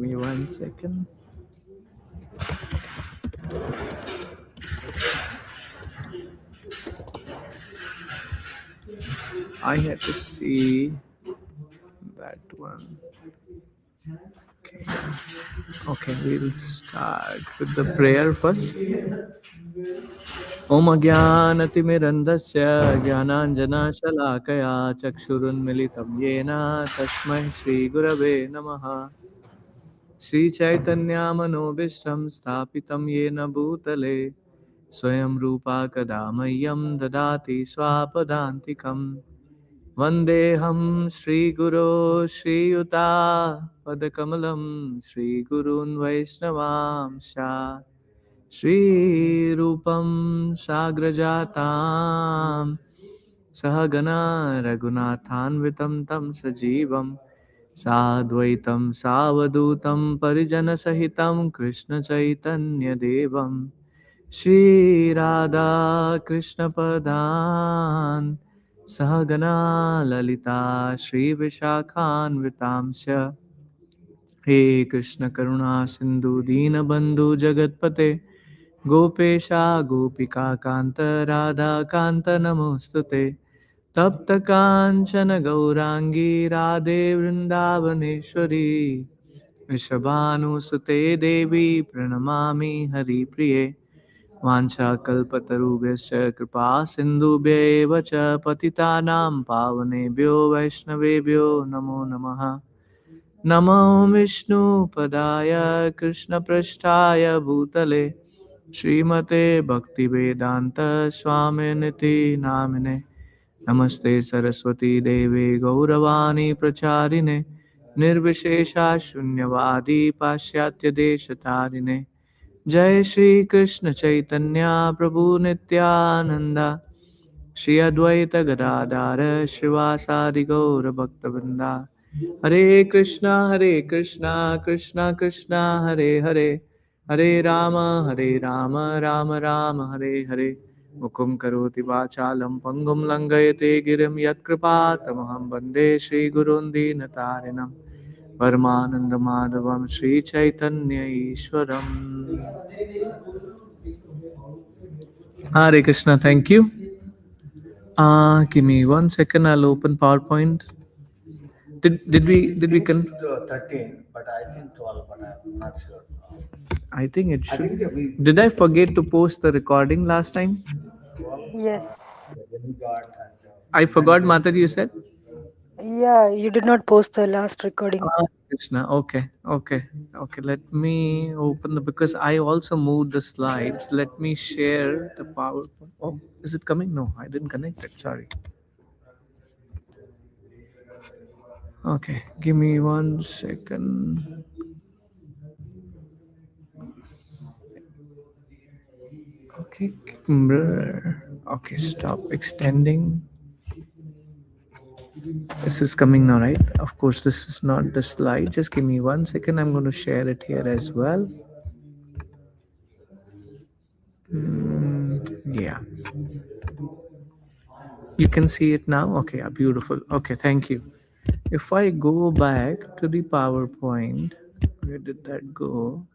me 1 second. I had to see that one. Okay. Okay, we'll start with the prayer first. Om Ajnanatimirandasya Jnananjanashalakaya Chakshurunmilitam Yena Tasmai Shri Gurave Namaha. Shri Chaitanya Manobishram Sthapitam Yena Bhutale Swayam Rupa Kadamayam Dadati Swapadantikam Vandeham Shri Guru Shri Yuta Padakamalam Shri Gurun Vaishnavamsha Shri Rupam Sagrajatam Sahagana Raghunathanvitam Tam Sajivam Sadvaitam Savadutam Parijana Sahitam Krishna Chaitanya Devam Shri Radha Krishna Padan Sahagana Lalita Shri Vishakhan Vitamsya He Krishna Karuna Sindhu Dina Bandhu Jagatpate Gopesha Gopika Kanta Radha Kanta Namostute Tapta Kanchana Gaurangi Radhe Vrindavaneshwari Vishabhanu Sute Devi Pranamami Hari Priye Vancha Kalpatarubhyascha Kripa Sindhubhya eva cha Patitanam Pavanebhyo Vaishnavebhyo Namo Namaha Namo Vishnu Padaya Krishna Prasthaya Bhutale Srimate Bhaktivedanta Swaminiti Namine Namaste Saraswati Devi Gauravani Pracharine Nirvishesha Shunyavadi Pashyatya Deshatarine Jai Shri Krishna Chaitanya Prabhu Nityananda Shri Advaita Gadadara Srivasadi Gaura Bhaktavinda Hare Krishna Krishna Krishna Hare Hare Hare Rama Rama Rama Hare Hare Mukum Karoti Vachalam Pangum Langayate Girim Yat Kripatamaham Bande Shri Gurundi Natarinam Paramananda Madhavam Shri Chaitanya Ishwaram. Hare Krishna, thank you. Give me 1 second. I'll open PowerPoint. Did we 13, but I think 12, but I'm not sure. I think it should. Did I forget to post the recording last time? Yes. I forgot, Mataji, you said? Yeah, you did not post the last recording. Krishna. Okay. Let me open because I also moved the slides. Let me share the PowerPoint. Oh, is it coming? No, I didn't connect it. Sorry. Okay, give me 1 second. Okay, okay, stop extending. This is coming now, right? Of course, this is not the slide. Just give me 1 second. I'm going to share it here as well. Yeah. You can see it now? Okay, yeah, beautiful. Okay, thank you. If I go back to the PowerPoint, where did that go?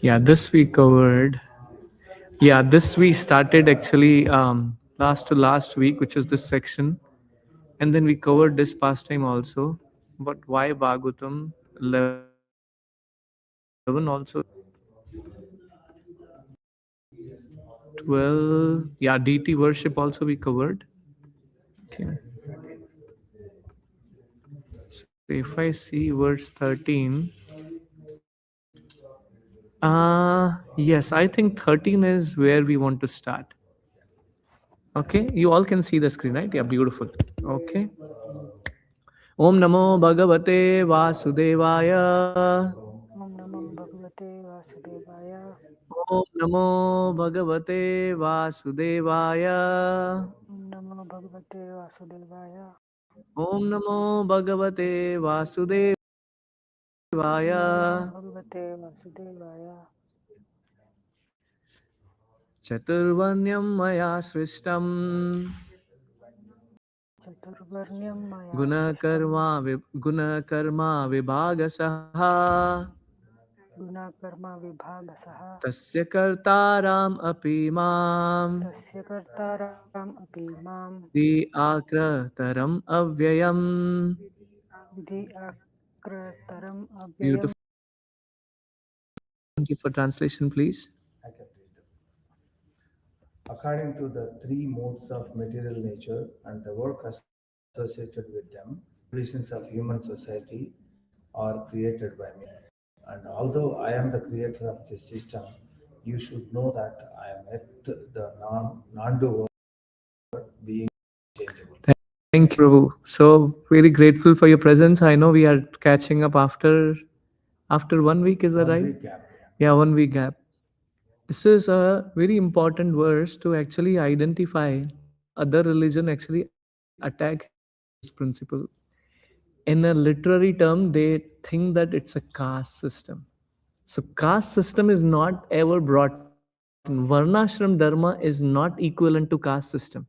Yeah, this we covered. Yeah, this we started actually last to last week, which is this section. And then we covered this past time also. But why Bhagavatam 11 also? 12. Yeah, DT worship also we covered. Okay. So if I see verse 13, yes, I think 13 is where we want to start. Okay, you all can see the screen, right? Yeah, beautiful. Okay. Om Namo Bhagavate Vasudevaya. Om Namo Bhagavate Vasudevaya. Om Namo Bhagavate Vasudevaya. Om Namo Bhagavate Vasudevaya. Om Namo Bhagavate Vasudevaya. Om Namo Bhagavate Vasudevaya. Chaturvanyam Maya Srishtam Chaturvarnyam Maya Srishtam. Gunakarma Vibhagasaha Gunakarma Vibhagasaha. Tasya Kartaram Api Mam Tasya Kartaram Api Mam. Di Akrataram Avyayam. Vidhi Akrataram Abhyayam. Beautiful. Thank you for translation, please. I can read it. According to the three modes of material nature and the work associated with them, conditions of human society are created by me. And although I am the creator of this system, you should know that I am yet the non-doer being changeable. Thank you, Prabhu. So very grateful for your presence. I know we are catching up after 1 week. Is that 1 right? week gap. Yeah, 1 week gap. This is a very important verse to actually identify how other religion actually attack this principle. In a literary term, they think that it's a caste system. So caste system is not ever brought in. Varnashram dharma is not equivalent to caste system.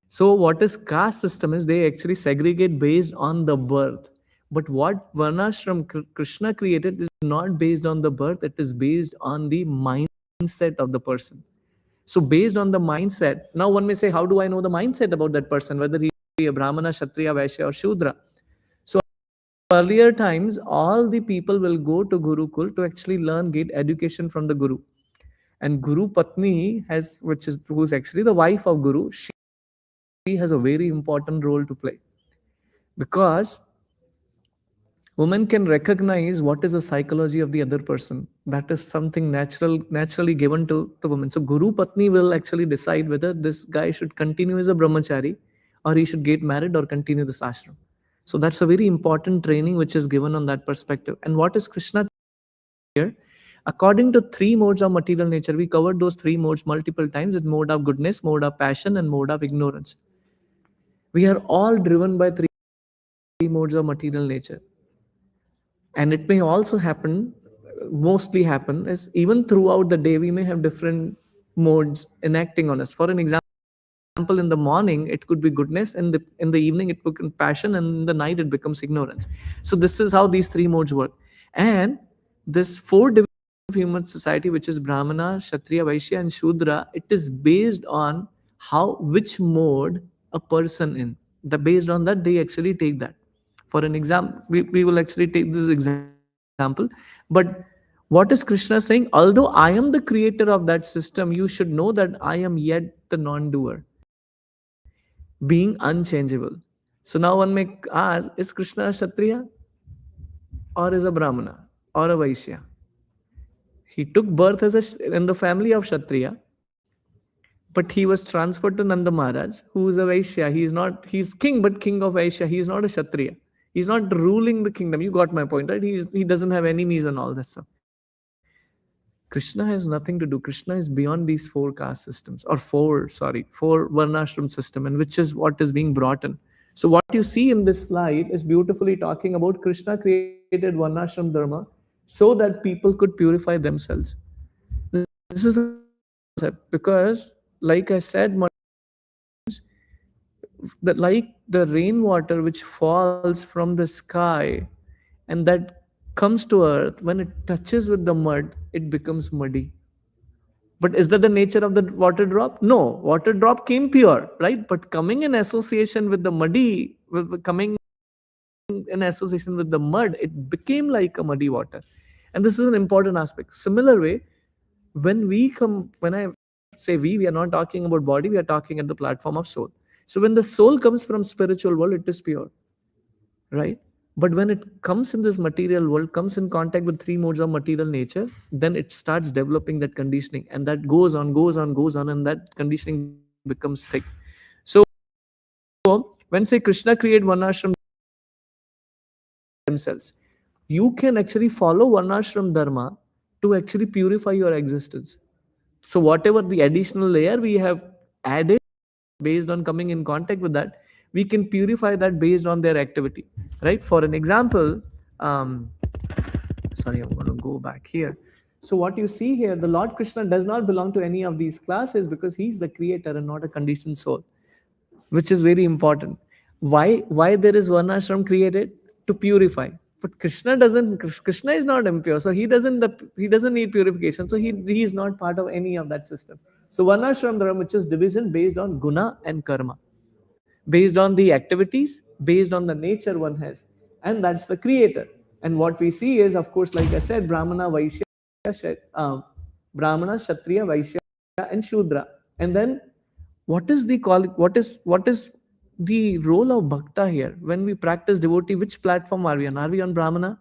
So what is caste system is they actually segregate based on the birth. But what Varnashram Krishna created is not based on the birth, it is based on the mindset of the person. So based on the mindset, now one may say, how do I know the mindset about that person, whether he be a Brahmana, Kshatriya, Vaishya or Shudra? So earlier times, all the people will go to Gurukul to actually learn, get education from the Guru. And Guru Patni has, who's actually the wife of Guru, she has a very important role to play because women can recognize what is the psychology of the other person. That is something naturally given to the woman. So Guru Patni will actually decide whether this guy should continue as a brahmachari or he should get married or continue this ashram. So that's a very important training which is given on that perspective. And what is Krishna here? According to three modes of material nature, we covered those three modes multiple times: it's mode of goodness, mode of passion, and mode of ignorance. We are all driven by three modes of material nature. And it may also happen, mostly happen, is even throughout the day we may have different modes enacting on us. For an example, in the morning it could be goodness, and in the evening it becomes passion, and in the night it becomes ignorance. So this is how these three modes work. And this four divisions of human society, which is Brahmana, Kshatriya, Vaishya and Shudra, it is based on how which mode a person in. Based on that they actually take that. For an example, we will actually take this example. But what is Krishna saying? Although I am the creator of that system, you should know that I am yet the non-doer, being unchangeable. So now one may ask, is Krishna a Kshatriya or is a Brahmana or a Vaishya? He took birth in the family of Kshatriya, but he was transferred to Nanda Maharaj, who is a Vaishya. He's king, but king of Vaishya. He's not a Kshatriya. He's not ruling the kingdom. You got my point, right? He doesn't have enemies and all that stuff. Krishna has nothing to do. Krishna is beyond these four caste systems, or four varnashram system, and which is what is being brought in. So what you see in this slide is beautifully talking about Krishna created varnashram dharma so that people could purify themselves. This is the concept because, like I said, that like the rainwater which falls from the sky and that comes to earth, when it touches with the mud it becomes muddy. But is that the nature of the water drop? No, water drop came pure, right? But coming in association with the muddy, coming in association with the mud, it became like a muddy water. And this is an important aspect. Similar way, when I say we are not talking about body, we are talking at the platform of soul. So when the soul comes from spiritual world, it is pure, right? But when it comes in this material world, comes in contact with three modes of material nature, then it starts developing that conditioning, and that goes on, and that conditioning becomes thick. So when say Krishna create one ashram themselves, you can actually follow varnashram dharma to actually purify your existence. So whatever the additional layer we have added based on coming in contact with that, we can purify that based on their activity, right? For an example, um, sorry, I'm going to go back here. So what you see here, the Lord Krishna does not belong to any of these classes because he's the creator and not a conditioned soul, which is very important. Why there is varnashram created? To purify. But Krishna doesn't. Krishna is not impure, so he doesn't need purification. So he is not part of any of that system. So varnashram dharma, which is division based on guna and karma, based on the activities, based on the nature one has, and that's the creator. And what we see is, of course, like I said, brahmana, kshatriya, vaishya, and shudra. And then what is the call? What is the role of bhakta here? When we practice devotee, which platform are we on? Are we on brahmana?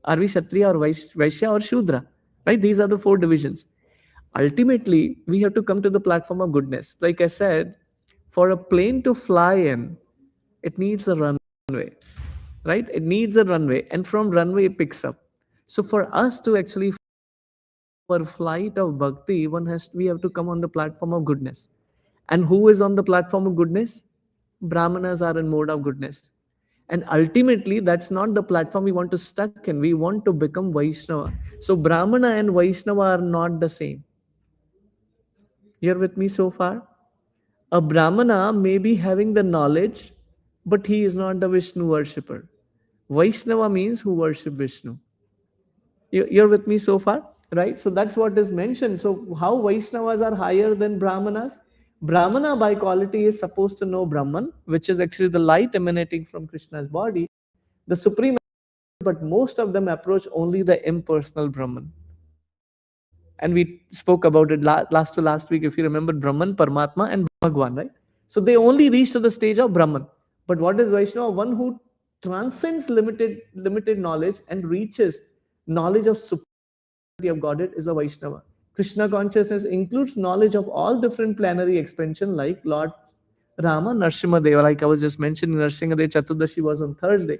Are we kshatriya or vaishya or shudra? Right? These are the four divisions. Ultimately, we have to come to the platform of goodness. Like I said, for a plane to fly in, it needs a runway, right? It needs a runway, and from runway it picks up. So for us to actually for flight of bhakti, we have to come on the platform of goodness. And who is on the platform of goodness? Brahmanas are in mode of goodness. And ultimately, that's not the platform we want to stuck in. We want to become Vaishnava. So Brahmana and Vaishnava are not the same. You're with me so far? A Brahmana may be having the knowledge, but he is not the Vishnu worshipper. Vaishnava means who worship Vishnu. You're with me so far? Right? So that's what is mentioned. So, how Vaishnavas are higher than Brahmanas? Brahmana by quality is supposed to know Brahman, which is actually the light emanating from Krishna's body, the supreme, but most of them approach only the impersonal Brahman. And we spoke about it last week, if you remember, Brahman, Paramatma, and Bhagwan, right? So they only reach to the stage of Brahman. But what is Vaishnava? One who transcends limited knowledge and reaches knowledge of supremacy of Godhead is a Vaishnava. Krishna consciousness includes knowledge of all different planetary expansion, like Lord Rama, Narsimha, like I was just mentioning, Narsimha Chaturdashi was on Thursday.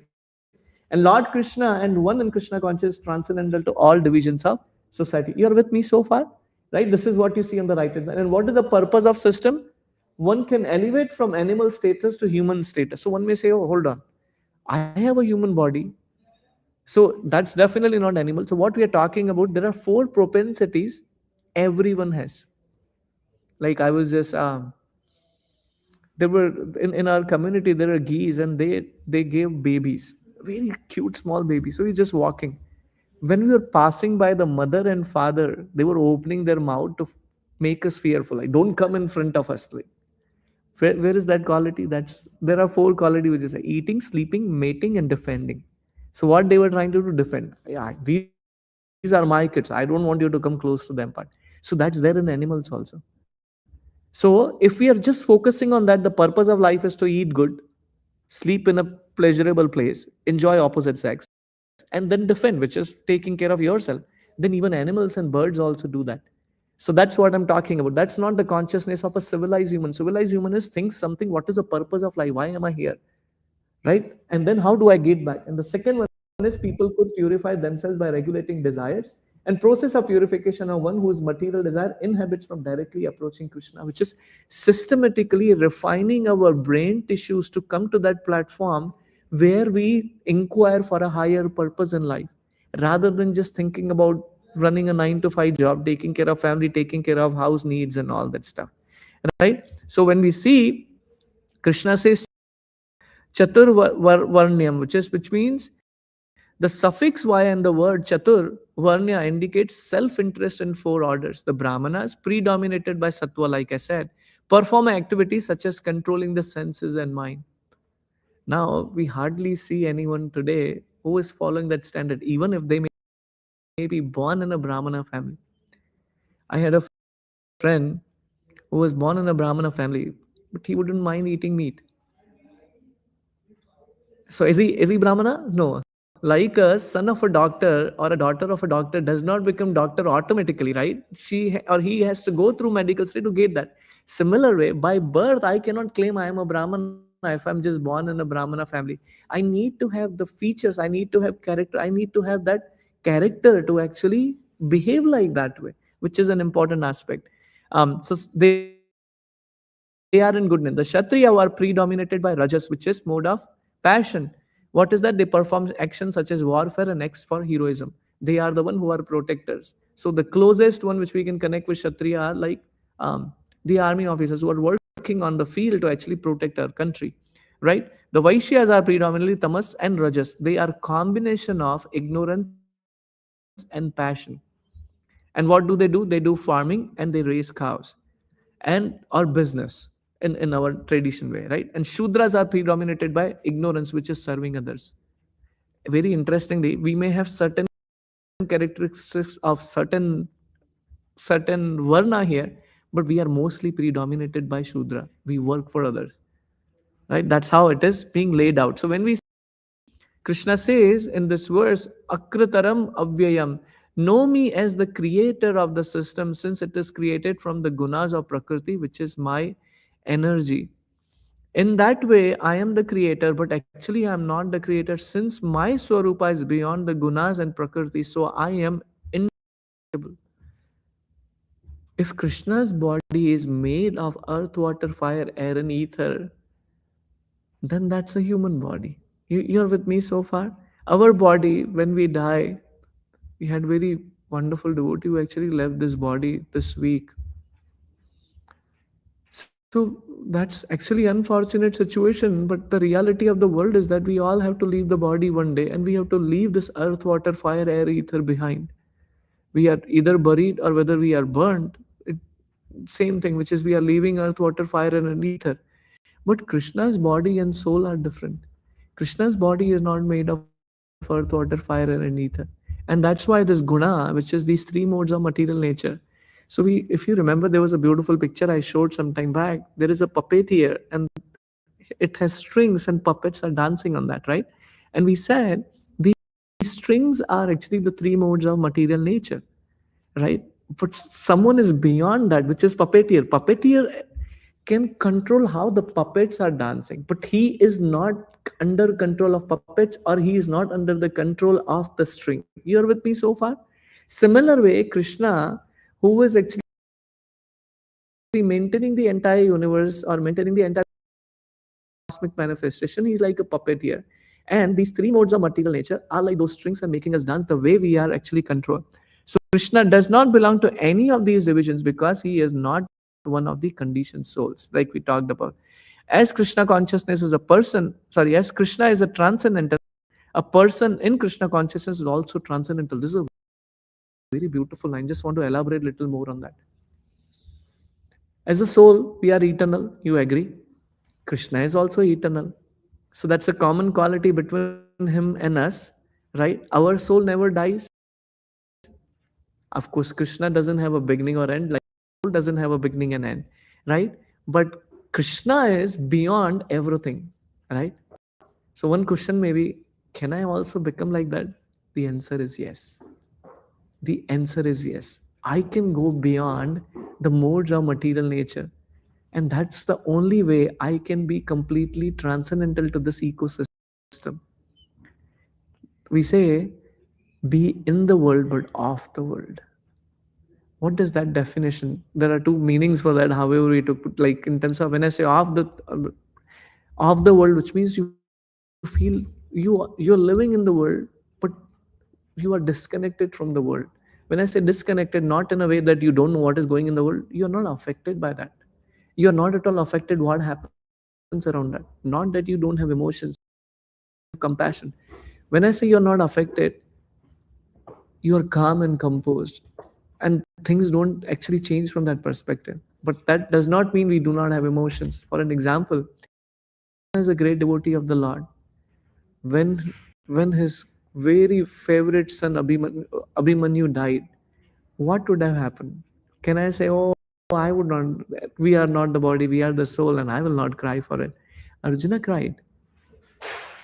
And Lord Krishna and one in Krishna consciousness transcendental to all divisions of society. You're with me so far? Right? This is what you see on the right hand side. And what is the purpose of system? One can elevate from animal status to human status. So one may say, oh, hold on. I have a human body. So that's definitely not animal. So what we are talking about, there are four propensities everyone has. Like I was just there were in our community there are geese and they gave babies, very cute small babies. So we're just walking. When we were passing by the mother and father, they were opening their mouth to make us fearful. Like, don't come in front of us. Like, where is that quality? That's there are four quality which is eating, sleeping, mating, and defending. So what they were trying to do, defend. Yeah, these are my kids. I don't want you to come close to them. Part. So that's there in animals also. So if we are just focusing on that, the purpose of life is to eat good, sleep in a pleasurable place, enjoy opposite sex, and then defend, which is taking care of yourself. Then even animals and birds also do that. So that's what I'm talking about. That's not the consciousness of a civilized human. Civilized human is thinks something, what is the purpose of life? Why am I here? Right? And then how do I get back? And the second one is people could purify themselves by regulating desires. And process of purification of one whose material desire inhibits from directly approaching Krishna, which is systematically refining our brain tissues to come to that platform where we inquire for a higher purpose in life, rather than just thinking about running a 9 to 5 job, taking care of family, taking care of house needs and all that stuff. Right? So when we see Krishna says Chatur Varnyam, which means the suffix Y and the word Chatur Varnya indicates self-interest in four orders. The Brahmanas, predominated by Sattva, like I said, perform activities such as controlling the senses and mind. Now, we hardly see anyone today who is following that standard, even if they may be born in a Brahmana family. I had a friend who was born in a Brahmana family, but he wouldn't mind eating meat. So is he Brahmana? No. Like a son of a doctor or a daughter of a doctor does not become doctor automatically, right? She or he has to go through medical study to get that. Similar way, by birth, I cannot claim I am a Brahmana if I'm just born in a Brahmana family. I need to have the features, I need to have character, I need to have that character to actually behave like that way, which is an important aspect. They are in goodness. The Kshatriya are predominated by Rajas, which is mode of passion. What is that? They perform actions such as warfare and X for heroism. They are the one who are protectors. So the closest one which we can connect with Kshatriya are like the army officers who are working on the field to actually protect our country, right? The Vaishyas are predominantly Tamas and Rajas. They are combination of ignorance and passion. And what do? They do farming and they raise cows and or business in our tradition way, right? And Shudras are predominated by ignorance, which is serving others. Very interestingly, we may have certain characteristics of certain varna here, but we are mostly predominated by Shudra. We work for others, right? That's how it is being laid out. So when we Krishna says in this verse, Akritaram Avyayam, know me as the creator of the system, since it is created from the gunas of Prakriti, which is my energy. In that way, I am the creator, but actually I am not the creator since my Swarupa is beyond the gunas and Prakriti, so I am indivisible. If Krishna's body is made of earth, water, fire, air, and ether, then that's a human body. You're with me so far? Our body, when we die, we had very wonderful devotee who actually left this body this week. So that's actually unfortunate situation, but the reality of the world is that we all have to leave the body one day, and we have to leave this earth, water, fire, air, ether behind. We are either buried or whether we are burnt. Same thing, which is we are leaving earth, water, fire, and an ether. But Krishna's body and soul are different. Krishna's body is not made of earth, water, fire, and an ether. And that's why this guna, which is these three modes of material nature. So if you remember, there was a beautiful picture I showed some time back. There is a puppet here, and it has strings, and puppets are dancing on that, right? And we said these strings are actually the three modes of material nature, right? But someone is beyond that, which is puppeteer. Puppeteer can control how the puppets are dancing, but he is not under control of puppets, or he is not under the control of the string. You're with me so far? Similar way, Krishna, who is actually maintaining the entire universe or maintaining the entire cosmic manifestation, he's like a puppeteer. And these three modes of material nature are like those strings are making us dance the way we are actually controlled. So Krishna does not belong to any of these divisions because he is not one of the conditioned souls, like we talked about. As Krishna consciousness is a person, sorry, as Krishna is a transcendental, a person in Krishna consciousness is also transcendental. This is a very beautiful line. Just want to elaborate a little more on that. As a soul, we are eternal. You agree? Krishna is also eternal. So that's a common quality between him and us, right? Our soul never dies. Of course, Krishna doesn't have a beginning or end, like soul doesn't have a beginning and end, right? But Krishna is beyond everything, right? So one question may be, can I also become like that? The answer is yes. The answer is yes. I can go beyond the modes of material nature. And that's the only way I can be completely transcendental to this ecosystem. We say, be in the world but of the world. What is that definition? There are two meanings for that. However, we took like in terms of when I say of the world, which means you feel you're living in the world, but you are disconnected from the world. When I say disconnected, not in a way that you don't know what is going in the world, you're not affected by that. You're not at all affected what happens around that. Not that you don't have emotions, compassion. When I say you're not affected, you are calm and composed, and things don't actually change from that perspective. But that does not mean we do not have emotions. For an example, Krishna is a great devotee of the Lord. When his very favorite son Abhimanyu died, what would have happened? Can I say, oh, I would not, we are not the body, we are the soul, and I will not cry for it? Arjuna cried.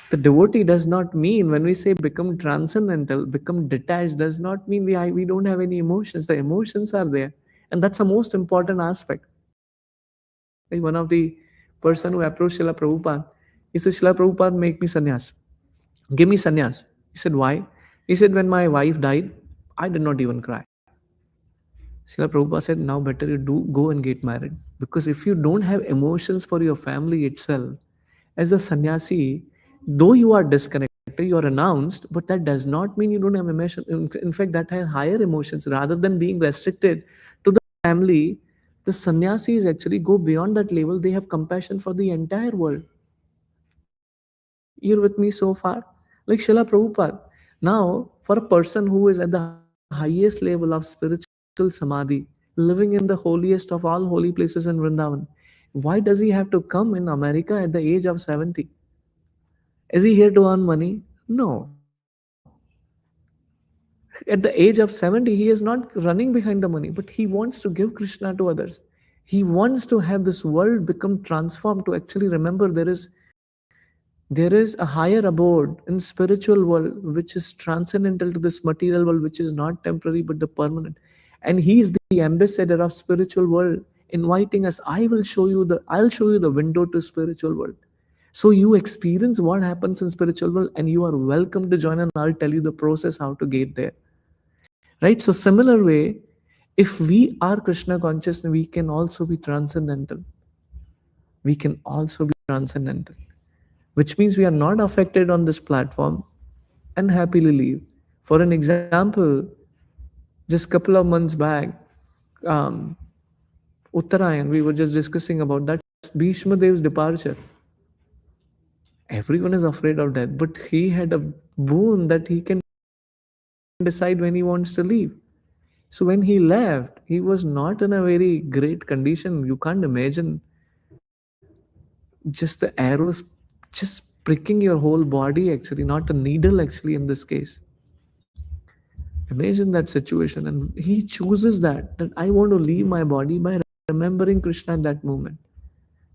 The devotee does not mean, when we say become transcendental, become detached, does not mean we don't have any emotions. The emotions are there. And that's the most important aspect. Like one of the person who approached Srila Prabhupada, he said, Srila Prabhupada, make me sannyas. Give me sannyas. He said, why? He said, when my wife died, I did not even cry. Srila Prabhupada said, now better you do go and get married. Because if you don't have emotions for your family itself, as a sannyasi, though you are disconnected, you are announced, but that does not mean you don't have emotion. In fact, that has higher emotions rather than being restricted to the family. The sannyasis actually go beyond that level. They have compassion for the entire world. You're with me so far? Like Srila Prabhupada. Now, for a person who is at the highest level of spiritual samadhi, living in the holiest of all holy places in Vrindavan, why does he have to come in America at the age of 70? Is he here to earn money? No. At the age of 70, he is not running behind the money, but he wants to give Krishna to others. He wants to have this world become transformed to actually remember there is a higher abode in spiritual world which is transcendental to this material world, which is not temporary but the permanent. And he is the ambassador of spiritual world, inviting us. I'll show you the window to spiritual world. So you experience what happens in spiritual world, and you are welcome to join, and I'll tell you the process how to get there. Right? So similar way, if we are Krishna conscious, we can also be transcendental. We can also be transcendental, which means we are not affected on this platform and happily leave. For an example, just couple of months back, um, Uttarayan, we were just discussing about that Bhishma Dev's departure. Everyone is afraid of death, but he had a boon that he can decide when he wants to leave. So when he left, he was not in a very great condition. You can't imagine just the arrows just pricking your whole body, actually, not a needle, actually, in this case. Imagine that situation. And he chooses that I want to leave my body by remembering Krishna at that moment.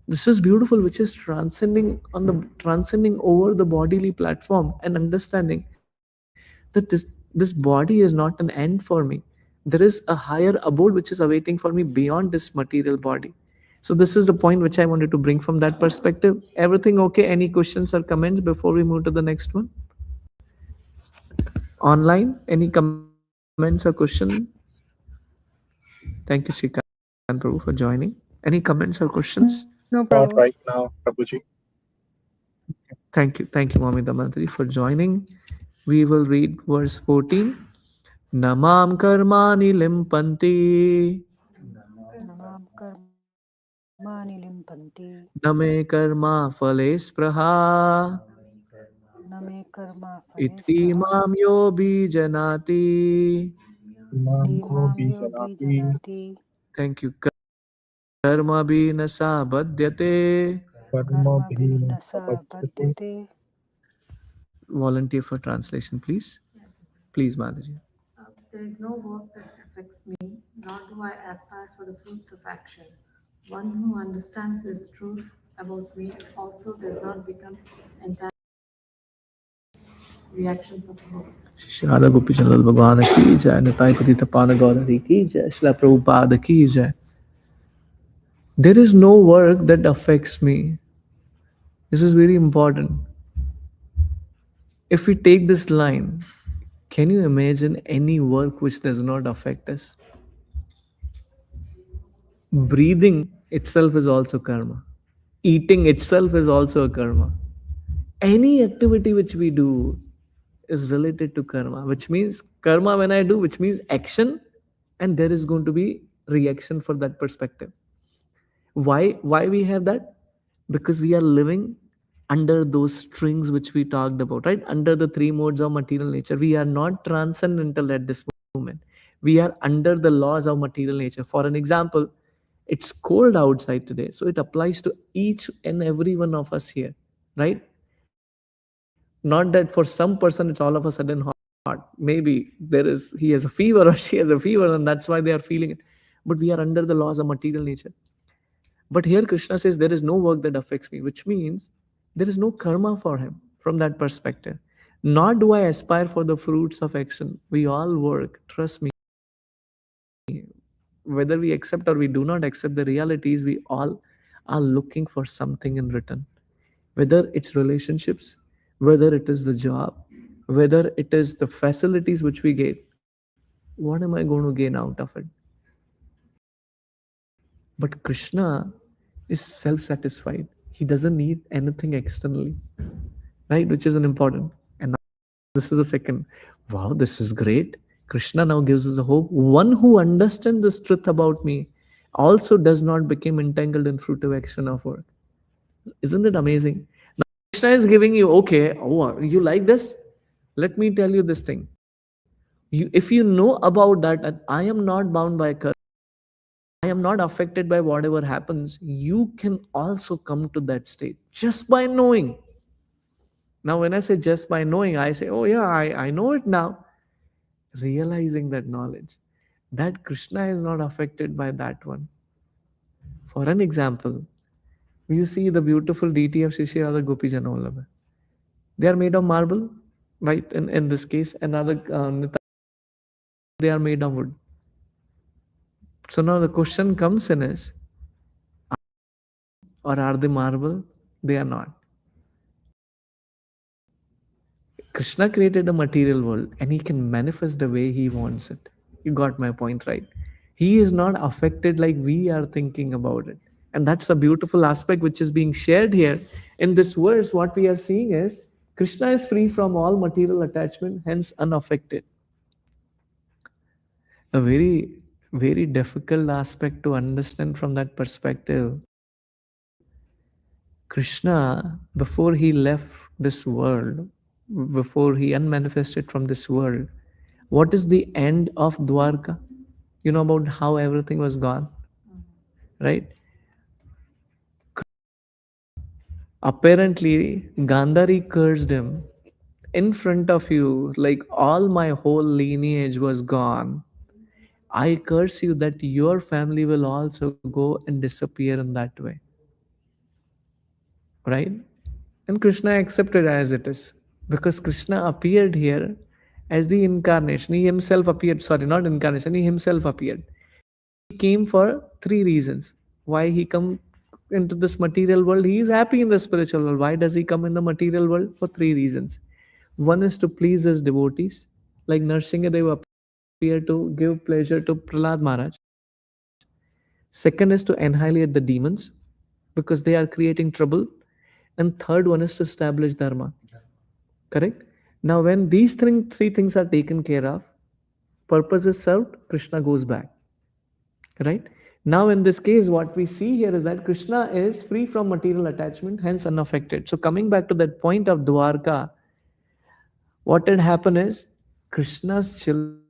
This is beautiful, which is transcending over the bodily platform and understanding that this body is not an end for me. There is a higher abode which is awaiting for me beyond this material body. So this is the point which I wanted to bring from that perspective. Everything okay? Any questions or comments before we move to the next one? Online, any comments or question? Thank you, Shrikant Prabhu, for joining. Any comments or questions? No, Not Prabhu. right now, Prabhuji. Thank you, Mami Damantri, for joining. We will read verse 14. Namam karmani limpanti, Namam karmani limpanti. name karma phale spraha, Name karma phale iti spraha. mam yo janati. Imam ko Imam bhi yogi janati. janati. Thank you. Karma bhi nasa badhyate. Karma Karma bhi na bhinasa sabachate. badyate. Volunteer for translation, please. Please, Mataji. There is no work that affects me, nor do I aspire for the fruits of action. One who understands this truth about me also does not become entirely reactions of hope. Shri Radha Gopi Chandra Bhagwan ki jai, Nitai Patita Pana Gaurari ki jai, Shri Prabhupada ki jai. There is no work that affects me. This is very important. If we take this line, can you imagine any work which does not affect us? Breathing itself is also karma. Eating itself is also a karma. Any activity which we do is related to karma, which means karma when I do, which means action, and there is going to be reaction for that perspective. Why we have that? Because we are living under those strings which we talked about, right? Under the three modes of material nature. We are not transcendental at this moment. We are under the laws of material nature. For an example, it's cold outside today, so it applies to each and every one of us here, right? Not that for some person it's all of a sudden hot. Maybe he has a fever or she has a fever, and that's why they are feeling it. But we are under the laws of material nature. But here Krishna says there is no work that affects me, which means there is no karma for him from that perspective. Nor do I aspire for the fruits of action. We all work, trust me. Whether we accept or we do not accept the realities, we all are looking for something in return. Whether it's relationships, whether it is the job, whether it is the facilities which we get, what am I going to gain out of it? But Krishna is self satisfied. He doesn't need anything externally, right? Which is an important. And now this is the second. Wow, this is great. Krishna now gives us a hope. One who understands this truth about me also does not become entangled in fruitive action of work. Isn't it amazing? Now Krishna is giving you, okay, oh, you like this? Let me tell you this thing. If you know about that I am not bound by curse, I am not affected by whatever happens, you can also come to that state just by knowing. Now, when I say just by knowing, I say, oh, yeah, I know it now. Realizing that knowledge, that Krishna is not affected by that one. For an example, you see the beautiful deity of Shri Radha Gopi Janolabha. They are made of marble, right? In this case, another they are made of wood. So now the question comes in is, or are they marble? They are not. Krishna created a material world and he can manifest the way he wants it. You got my point, right? He is not affected like we are thinking about it. And that's a beautiful aspect which is being shared here. In this verse, what we are seeing is Krishna is free from all material attachment, hence unaffected. A very, very difficult aspect to understand from that perspective. Krishna, before he left this world, before he unmanifested from this world, what is the end of Dwarka? You know about how everything was gone, right? Apparently, Gandhari cursed him in front of you, like all my whole lineage was gone. I curse you that your family will also go and disappear in that way, right? And Krishna accepted as it is because Krishna appeared here as the incarnation. He himself appeared, sorry, not incarnation, he himself appeared. He came for three reasons. Why he come into this material world? He is happy in the spiritual world. Why does he come in the material world? For three reasons. One is to please his devotees, like Narsingadeva appeared to give pleasure to Prahlad Maharaj. Second is to annihilate the demons because they are creating trouble. And third one is to establish dharma. Correct? Now, when these three things are taken care of, purpose is served, Krishna goes back. Right? Now, in this case, what we see here is that Krishna is free from material attachment, hence unaffected. So, coming back to that point of Dwarka, what had happened is Krishna's children,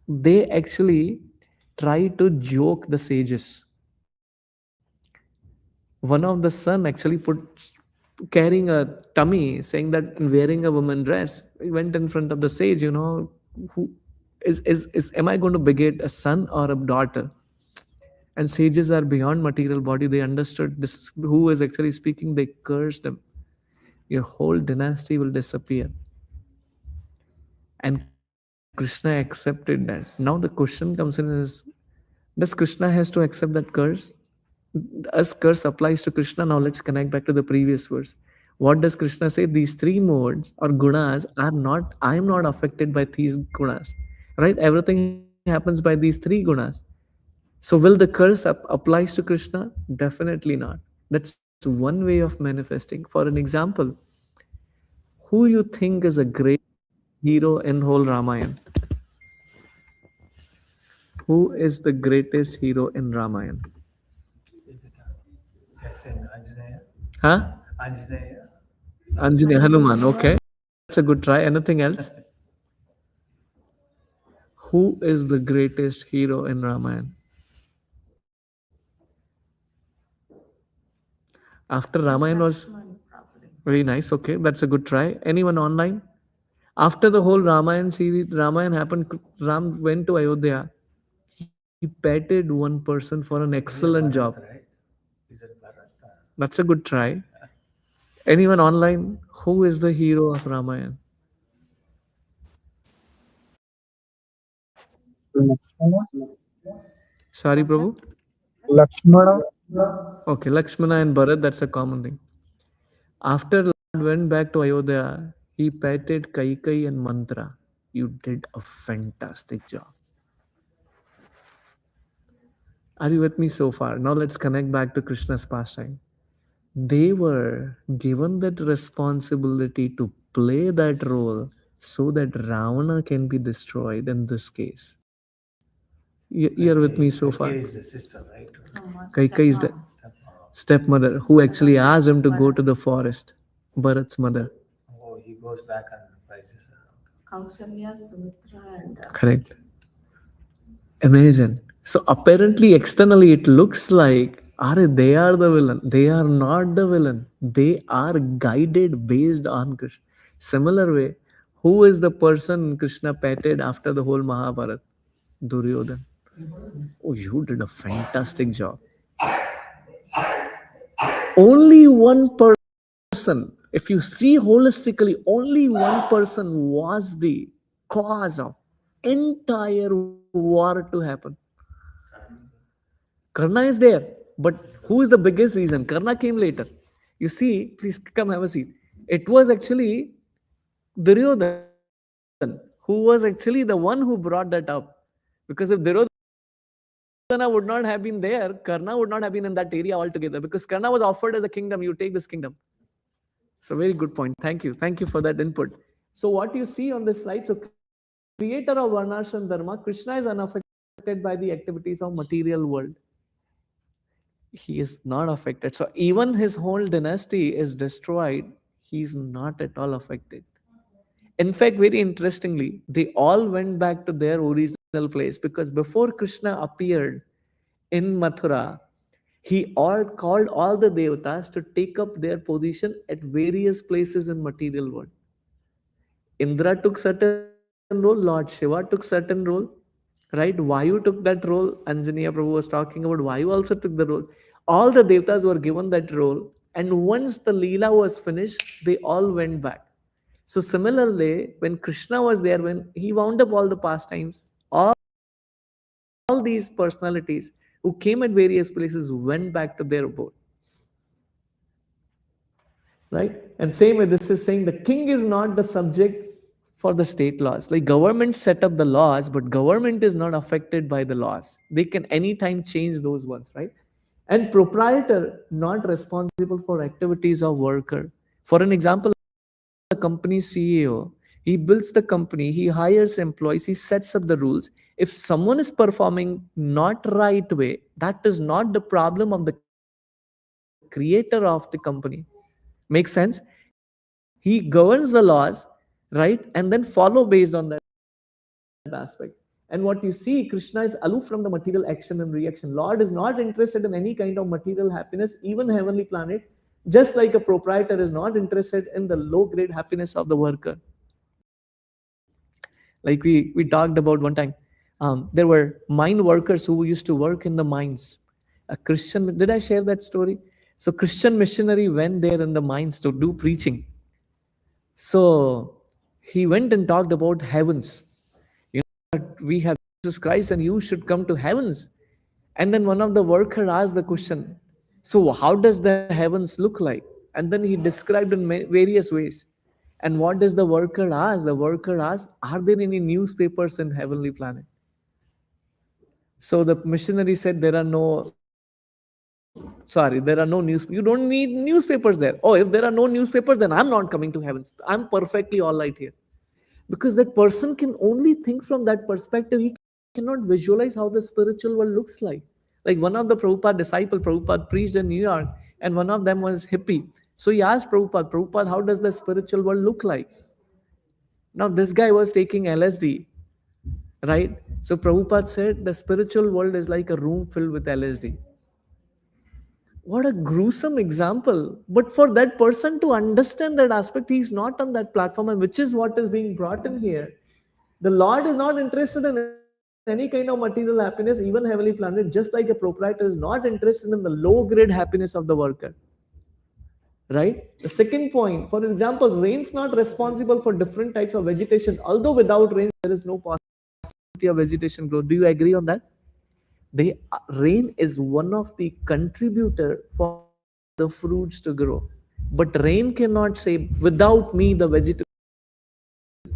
they actually try to joke the sages. One of the son actually put carrying a tummy, saying that and wearing a woman dress. He went in front of the sage, who is am I going to beget a son or a daughter? And sages are beyond material body. They understood this who is actually speaking, they cursed him. Your whole dynasty will disappear. And Krishna accepted that. Now the question comes in is, does Krishna has to accept that curse? As curse applies to Krishna, now let's connect back to the previous verse. What does Krishna say? These three modes or gunas are not, I am not affected by these gunas. Right? Everything happens by these three gunas. So will the curse applies to Krishna? Definitely not. That's one way of manifesting. For an example, who you think is a great hero in whole Ramayana? Who is the greatest hero in Ramayana? Is it yes, in Anjaneya? Huh? Anjaneya? Anjani Hanuman. Okay. That's a good try. Anything else? Who is the greatest hero in Ramayana? After Ramayana was Probably. very nice. Okay, that's a good try. Anyone online? After the whole Ramayana series, Ramayana happened, Ram went to Ayodhya. He petted one person for an excellent job. Right? Is it Bharat? That's a good try. Anyone online? Who is the hero of Ramayana? Lakshmana, Sorry, Prabhu. Lakshmana, Okay, Lakshmana and Bharat, that's a common thing. After Lord went back to Ayodhya, he petted Kaikai and Mantra. You did a fantastic job. Are you with me so far? Now let's connect back to Krishna's pastime. They were given that responsibility to play that role so that Ravana can be destroyed in this case. You're with me so far? Kaikeyi is the sister, right? Kaikeyi is the Stepmom. stepmother who actually asked him to go to the forest. Bharat's mother. Oh, he goes back and reprises her. Kausalya, Sumitra, and Correct. Imagine. So apparently, externally, it looks like they are the villain. They are not the villain. They are guided based on Krishna. Similar way, who is the person Krishna petted after the whole Mahabharata? Duryodhan. Oh, you did a fantastic job. Only one person, if you see holistically, only one person was the cause of entire war to happen. Karna is there, but who is the biggest reason? Karna came later. You see, please come have a seat. It was actually Duryodhan who was actually the one who brought that up. Because if Duryodhana would not have been there, Karna would not have been in that area altogether. Because Karna was offered as a kingdom, you take this kingdom. So very good point. Thank you. Thank you for that input. So what you see on this slide, so creator of Varnashram Dharma, Krishna is unaffected by the activities of material world. He is not affected. So even his whole dynasty is destroyed. He's not at all affected. In fact, very interestingly, they all went back to their original place because before Krishna appeared in Mathura, he all called all the devatas to take up their position at various places in material world. Indra took certain role, Lord Shiva took certain role, right? Vayu took that role. Anjaniya Prabhu was talking about Vayu also took the role. All the devatas were given that role, and once the Leela was finished, they all went back. So similarly, when Krishna was there, when he wound up all the pastimes, all these personalities who came at various places went back to their abode. Right? And same way, this is saying the king is not the subject for the state laws. Like government set up the laws, but government is not affected by the laws. They can anytime change those ones, right? And proprietor not responsible for activities of worker. For an example, the company CEO, he builds the company, he hires employees, he sets up the rules. If someone is performing not right way, that is not the problem of the creator of the company. Makes sense? He governs the laws, right? And then follow based on that aspect. And what you see, Krishna is aloof from the material action and reaction. Lord is not interested in any kind of material happiness, even heavenly planet, just like a proprietor is not interested in the low grade happiness of the worker. Like we talked about one time, there were mine workers who used to work in the mines. A Christian, did I share that story? So Christian missionary went there in the mines to do preaching. So he went and talked about heavens. You know, we have Jesus Christ and you should come to heavens. And then one of the worker asked the question, so how does the heavens look like? And then he described in various ways. And what does the worker ask? The worker asked, are there any newspapers in heavenly planet? So the missionary said, there are no news. You don't need newspapers there. Oh, if there are no newspapers, then I'm not coming to heavens. I'm perfectly all right here. Because that person can only think from that perspective. He cannot visualize how the spiritual world looks like. Like one of the Prabhupada disciple, Prabhupada preached in New York, and one of them was hippie. So he asked Prabhupada, how does the spiritual world look like? Now this guy was taking LSD, right? So Prabhupada said the spiritual world is like a room filled with LSD. What a gruesome example. But for that person to understand that aspect, he's not on that platform, and which is what is being brought in here. The Lord is not interested in any kind of material happiness, even heavenly planet, just like a proprietor is not interested in the low grade happiness of the worker. Right? The second point, for example, rain's not responsible for different types of vegetation. Although without rain, there is no possibility of vegetation growth. Do you agree on that? Rain is one of the contributor for the fruits to grow. But rain cannot say, without me, the vegetation.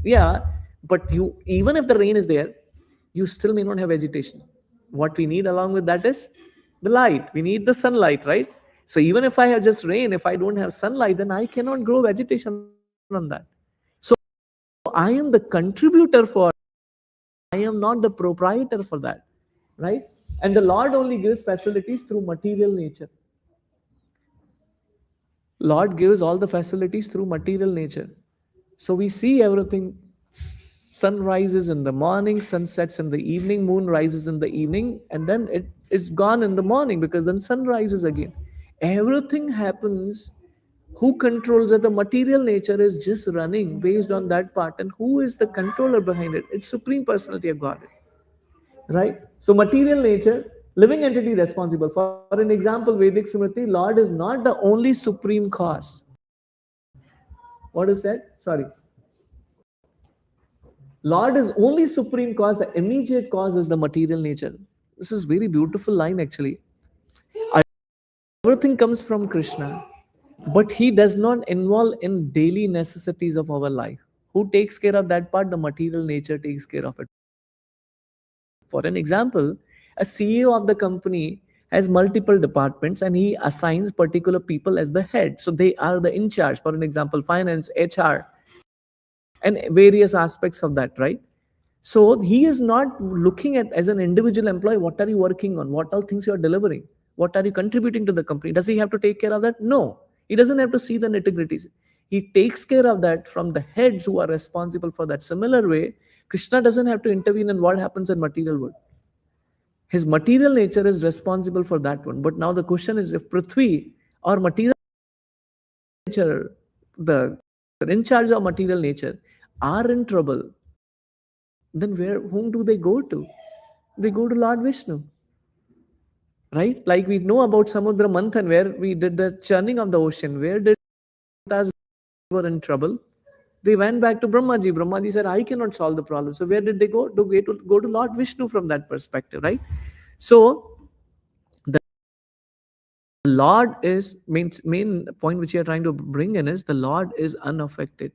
Yeah, but you, even if the rain is there, you still may not have vegetation. what we need along with that is the light. We need the sunlight, right? So even if I have just rain, if I don't have sunlight, then I cannot grow vegetation on that. So I am the contributor for, I am not the proprietor for that, right? And the Lord only gives facilities through material nature. Lord gives all the facilities through material nature. So we see everything. Sun rises in the morning, sun sets in the evening, moon rises in the evening, and then it's gone in the morning because then sun rises again. Everything happens. Who controls it? The material nature is just running based on that part. And who is the controller behind it? It's Supreme Personality of Godhead. Right? So material nature, living entity responsible. For an example, Vedic Smriti, Lord is not the only supreme cause. What is that? Sorry. Lord is only supreme cause, the immediate cause is the material nature. This is very beautiful line actually. Everything comes from Krishna, but he does not involve in daily necessities of our life. Who takes care of that part? The material nature takes care of it. For an example, a CEO of the company has multiple departments and he assigns particular people as the head. So they are the in charge. For an example, finance, HR, and various aspects of that, right? So he is not looking at as an individual employee, what are you working on? What all things you are delivering? What are you contributing to the company? Does he have to take care of that? No. He doesn't have to see the nitty-gritties. He takes care of that from the heads who are responsible for that. Similar way, Krishna doesn't have to intervene in what happens in material world. His material nature is responsible for that one. But now the question is, if Prithvi or material nature, the in charge of material nature, are in trouble, then whom do they go to? They go to Lord Vishnu. Right? Like we know about Samudra Manthan, where we did the churning of the ocean. Where did Devas were in trouble? They went back to Brahmaji. Brahmaji said, I cannot solve the problem. So where did they go? Go to Lord Vishnu from that perspective, right? So the Lord is main point which you are trying to bring in is the Lord is unaffected.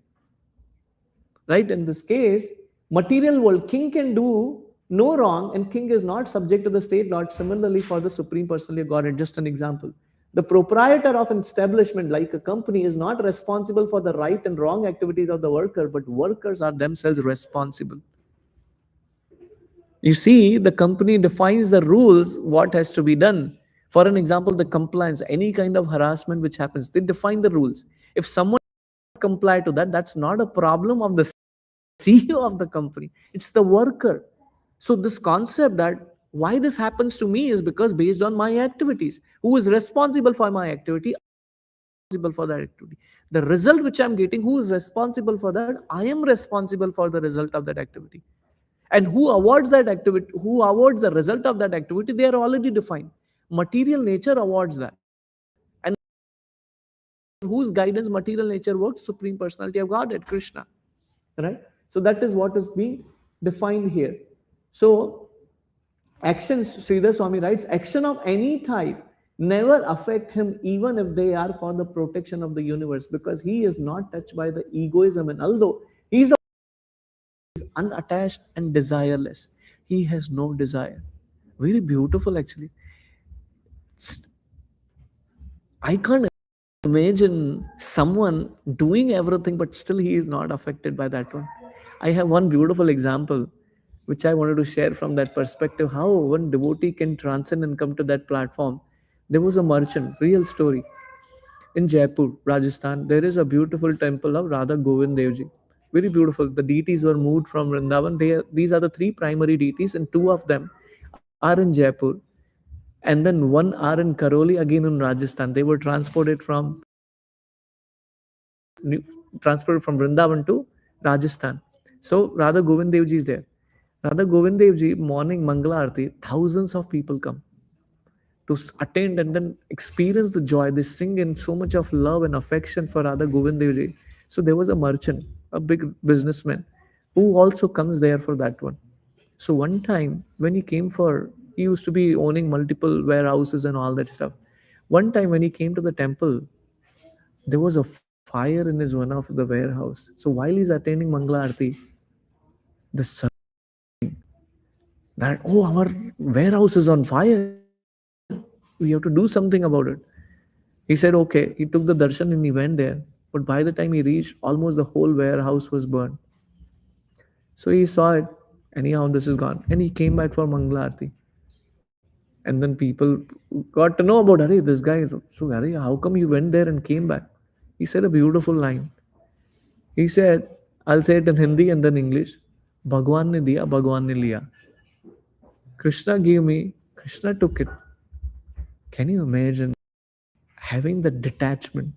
Right? In this case, material world, king can do no wrong and king is not subject to the state lord. Similarly, for the Supreme Personality of Godhead, just an example. The proprietor of an establishment like a company is not responsible for the right and wrong activities of the worker, but workers are themselves responsible. You see, the company defines the rules, what has to be done. For an example, the compliance, any kind of harassment which happens, they define the rules. If someone comply to that, that's not a problem of the CEO of the company, it's the worker. So this concept that why this happens to me is because based on my activities. Who is responsible for my activity? Responsible for that activity. The result which I'm getting, who is responsible for that? I am responsible for the result of that activity. And who awards that activity, who awards the result of that activity, they are already defined. Material nature awards that. And whose guidance material nature works? Supreme Personality of Godhead, Krishna. Right? So that is what is being defined here. So actions, Sridhar Swami writes, action of any type never affect him even if they are for the protection of the universe, because he is not touched by the egoism. And although he is unattached and desireless, he has no desire. Very beautiful actually. I can't imagine someone doing everything but still he is not affected by that one. I have one beautiful example which I wanted to share from that perspective, how one devotee can transcend and come to that platform. There was a merchant, real story, in Jaipur, Rajasthan. There is a beautiful temple of Radha Govind Dev Ji. Very beautiful. The deities were moved from Vrindavan. These are the three primary deities, and two of them are in Jaipur, and then one are in Karoli, again in Rajasthan. They were transported from Vrindavan to Rajasthan. So Radha Govind Dev Ji is there. Radha Govind Dev Ji, morning Mangala Aarti, thousands of people come to attend and then experience the joy. They sing in so much of love and affection for Radha Govind Dev Ji. So there was a merchant, a big businessman, who also comes there for that one. So one time when he used to be owning multiple warehouses and all that stuff. One time when he came to the temple, there was a fire in his one of the warehouse. So while he's attending Mangala Aarti, the sun, that, oh, our warehouse is on fire. We have to do something about it. He said, okay. He took the darshan and he went there. But by the time he reached, almost the whole warehouse was burned. So he saw it. Anyhow, this is gone. And he came back for Mangala Aarti. And then people got to know about, Hare, this guy is, so Hare, how come you went there and came back? He said a beautiful line. He said, I'll say it in Hindi and then English. Bhagwan ne diya, Bhagwan ne liya. Krishna gave me, Krishna took it. Can you imagine having the detachment?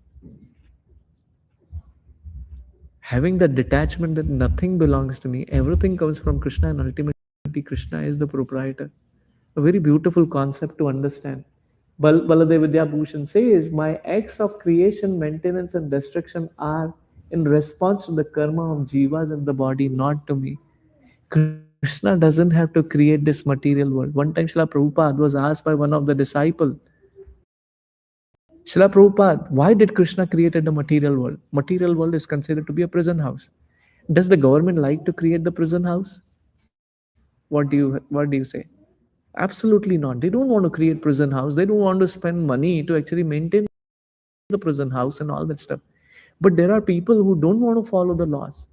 Having the detachment that nothing belongs to me, everything comes from Krishna, and ultimately Krishna is the proprietor. A very beautiful concept to understand. Baladev Vidya Bhushan says, my acts of creation, maintenance, and destruction are in response to the karma of jivas in the body, not to me. Krishna doesn't have to create this material world. One time Srila Prabhupada was asked by one of the disciples, Srila Prabhupada, why did Krishna created the material world? Material world is considered to be a prison house. Does the government like to create the prison house? What do you say? Absolutely not. They don't want to create prison house. They don't want to spend money to actually maintain the prison house and all that stuff. But there are people who don't want to follow the laws.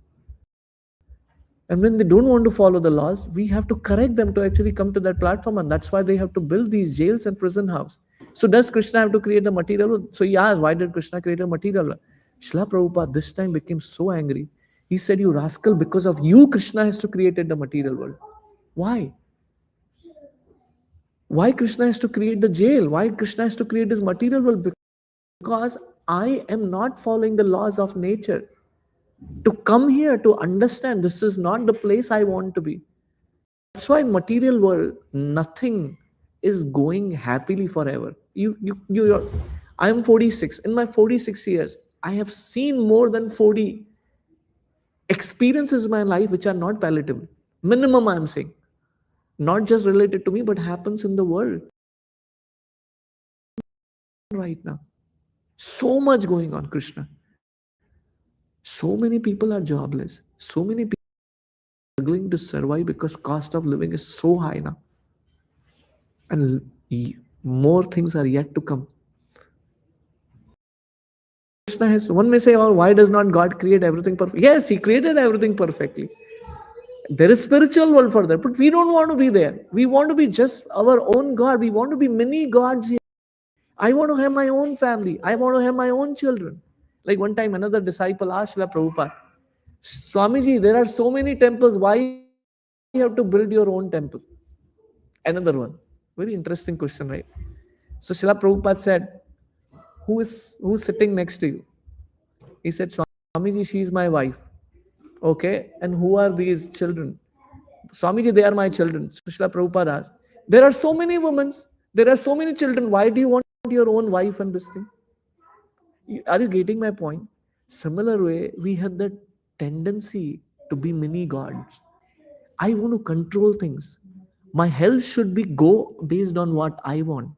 And when they don't want to follow the laws, we have to correct them to actually come to that platform. And that's why they have to build these jails and prison house. So does Krishna have to create the material world? So he asked, why did Krishna create a material world? Srila Prabhupada this time became so angry. He said, you rascal, because of you, Krishna has to create the material world. Why? Why Krishna has to create the jail? Why Krishna has to create this material world? Because I am not following the laws of nature. To come here to understand this is not the place I want to be. That's why in material world, nothing is going happily forever. I am 46. In my 46 years, I have seen more than 40 experiences in my life which are not palatable. Minimum, I am saying. Not just related to me, but happens in the world right now. So much going on, Krishna. So many people are jobless. So many people are struggling to survive because cost of living is so high now. And more things are yet to come. Krishna has, one may say, oh, why does not God create everything perfect? Yes, He created everything perfectly. There is spiritual world for that, but we don't want to be there. We want to be just our own God. We want to be many gods here. I want to have my own family. I want to have my own children. Like one time, another disciple asked Srila Prabhupada, Swamiji, there are so many temples. Why you have to build your own temple? Another one. Very interesting question, right? So Srila Prabhupada said, who's sitting next to you? He said, Swamiji, she is my wife. Okay, and who are these children? Swamiji, they are my children. So Srila Prabhupada asked, there are so many women, there are so many children. Why do you want your own wife and this thing? Are you getting my point? Similar way, we had that tendency to be mini gods. I want to control things. My health should be go based on what I want.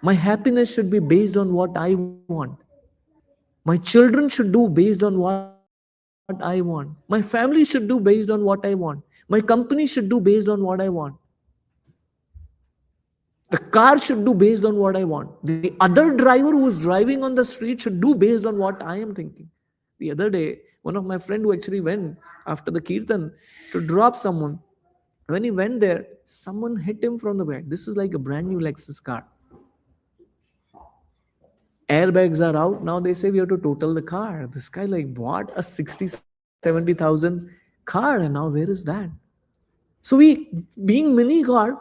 My happiness should be based on what I want. My children should do based on what I want. My family should do based on what I want. My company should do based on what I want. The car should do based on what I want. The other driver who's driving on the street should do based on what I am thinking. The other day, one of my friend who actually went after the kirtan to drop someone, when he went there, someone hit him from the back. This is like a brand new Lexus car. Airbags are out. Now they say we have to total the car. This guy like bought a 60, 70,000 car, and now where is that? So we, being mini God,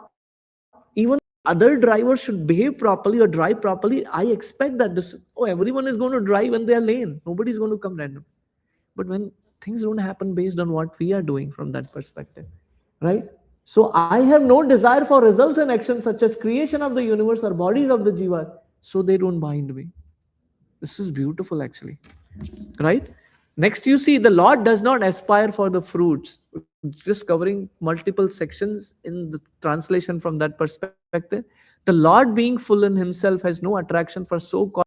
even other drivers should behave properly or drive properly. I expect that this, oh, everyone is going to drive in their lane. Nobody's going to come random. But when things don't happen based on what we are doing from that perspective, right? So I have no desire for results and actions such as creation of the universe or bodies of the jiva, so they don't bind me. This is beautiful actually, right? Next, you see the Lord does not aspire for the fruits. Just covering multiple sections in the translation from that perspective. The Lord being full in himself has no attraction for so-called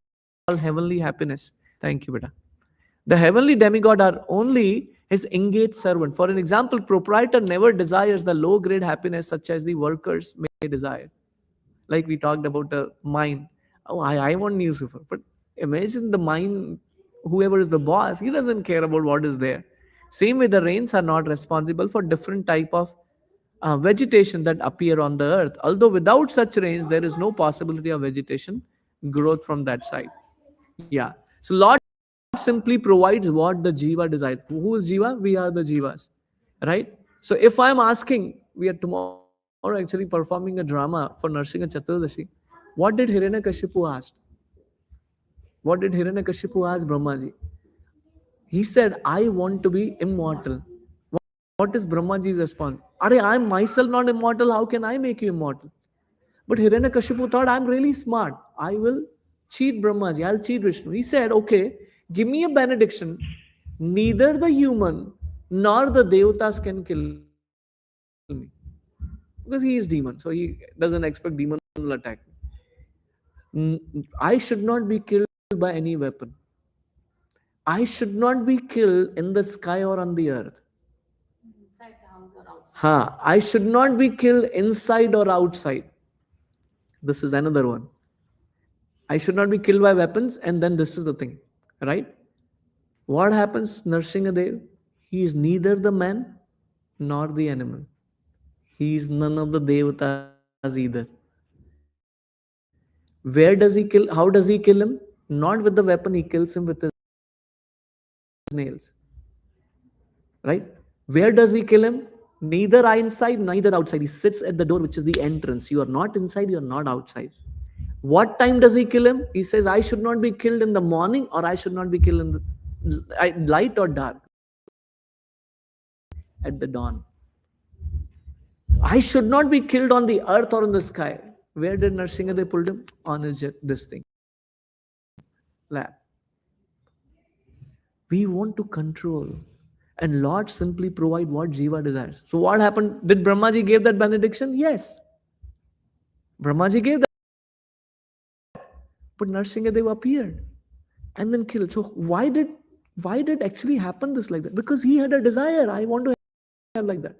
heavenly happiness. Thank you, Beta. The heavenly demigod are only his engaged servant. For an example, proprietor never desires the low grade happiness such as the workers may desire. Like we talked about the mine. Oh, I want newspaper. But imagine the mine, whoever is the boss, he doesn't care about what is there. Same way, the rains are not responsible for different type of vegetation that appear on the earth. Although without such rains, there is no possibility of vegetation growth from that side. Yeah. So Lord simply provides what the jiva desires. Who is jiva? We are the jivas, right? So if I'm asking, we are tomorrow actually performing a drama for Narsingha Chaturdashi. What did Hiranyakashipu ask? What did Hiranyakashipu ask Brahmaji? He said, I want to be immortal. What is Brahmaji's response? Are I'm myself not immortal. How can I make you immortal? But Hiranyakashipu thought, I'm really smart. I will cheat Brahmaji. I'll cheat Vishnu. He said, okay, give me a benediction. Neither the human nor the devatas can kill me. Because he is demon. So he doesn't expect demon will attack me. I should not be killed by any weapon. I should not be killed in the sky or on the earth. Inside the house or outside. I should not be killed inside or outside. This is another one. I should not be killed by weapons, and then this is the thing, right? What happens, Narsingadev? He is neither the man nor the animal. He is none of the devatas either. Where does he kill? How does he kill him? Not with the weapon, he kills him with his nails. Right? Where does he kill him? Neither inside, neither outside. He sits at the door, which is the entrance. You are not inside, you are not outside. What time does he kill him? He says, I should not be killed in the morning, or I should not be killed in the light or dark. At the dawn. I should not be killed on the earth or in the sky. Where did Narsingadev pulled him? On his this thing. Lab. We want to control. And Lord simply provide what Jiva desires. So what happened? Did Brahmaji give that benediction? Yes. Brahmaji gave that. But Narsingadev appeared and then killed. So why did actually happen this like that? Because he had a desire. I want to have like that.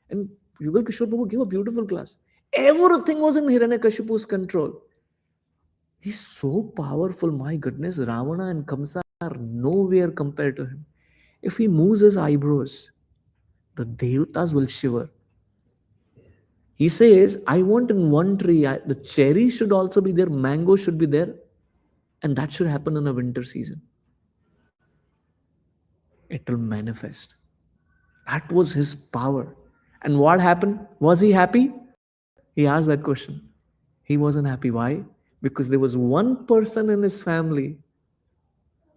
And Yugal Kishore Prabhu gave a beautiful class. Everything was in Hiranyakashipu's control. He's so powerful. My goodness, Ravana and Kamsa are nowhere compared to him. If he moves his eyebrows, the devatas will shiver. He says, I want in one tree, the cherry should also be there, mango should be there, and that should happen in a winter season. It will manifest. That was his power. And what happened? Was he happy? He asked that question. He wasn't happy. Why? Because there was one person in his family